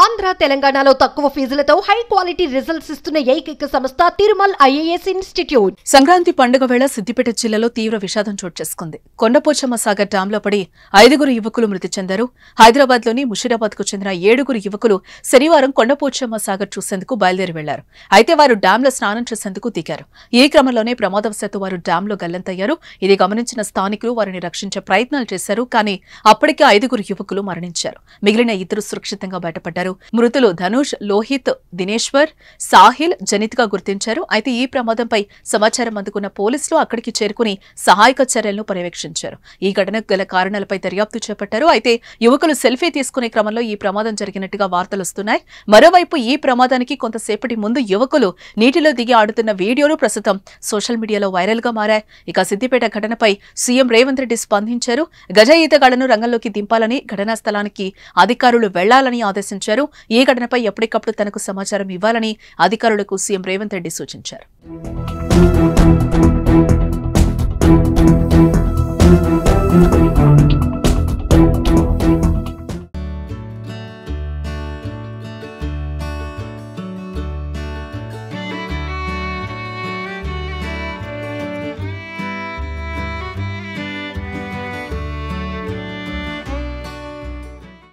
ఆంధ్ర తెలంగాణలో తక్కువ ఫీజులతో high quality results ఇస్తున్న ఏకైక సంస్థ తిరుమల్ ఐఏఎస్ ఇన్స్టిట్యూట్. సంక్రాంతి పండుగ వేళ సిద్దిపేట జిల్లాలో తీవ్ర విషాదం చోటు చేసుకుంది. కొండపోచమ్మ సాగర్ డ్యాంలో పడి 5 యువకులు మృతి చెందారు. హైదరాబాద్లోని ముషీరాబాద్కు చెందిన 7 యువకులు శనివారం కొండపోచమ్మ సాగర్ చూసేందుకు బయలుదేరి వెళ్లారు. అయితే వారు డ్యాంలో స్నానం చేసేందుకు దిగారు. ఈ క్రమంలోనే ప్రమాదవశాత్తు వారు డ్యాంలో గల్లంతయ్యారు. ఇది గమనించిన స్థానికులు వారిని రక్షించే ప్రయత్నాలు చేశారు. కానీ అప్పటికే 5 యువకులు మరణించారు. మిగిలిన 2 సురక్షితంగా బయటపడ్డారు. మృతులు ధనుష్, లోహిత్, దినేశ్వర్, సాహిల్, జనిత్ గా గుర్తించారు. అయితే ఈ ప్రమాదంపై సమాచారం అందుకున్న పోలీసులు అక్కడికి చేరుకుని సహాయక చర్యలను పర్యవేక్షించారు. ఈ ఘటనకు గల కారణాలపై దర్యాప్తు చేపట్టారు. అయితే యువకులు సెల్ఫీ తీసుకునే క్రమంలో ఈ ప్రమాదం జరిగినట్టుగా వార్తలొస్తున్నాయి. మరోవైపు ఈ ప్రమాదానికి కొంతసేపటి ముందు యువకులు నీటిలో దిగి ఆడుతున్న వీడియోలు ప్రస్తుతం సోషల్ మీడియాలో వైరల్ గా మారాయి. ఇక సిద్దిపేట ఘటనపై సీఎం రేవంత్ రెడ్డి స్పందించారు. గజ ఈతగాళ్లను రంగంలోకి దింపాలని, ఘటనా స్థలానికి అధికారులు వెళ్లాలని ఆదేశించారు. ఈ ఘటనపై ఎప్పటికప్పుడు తనకు సమాచారం ఇవ్వాలని అధికారులకు సీఎం రేవంత్ రెడ్డి సూచించారు.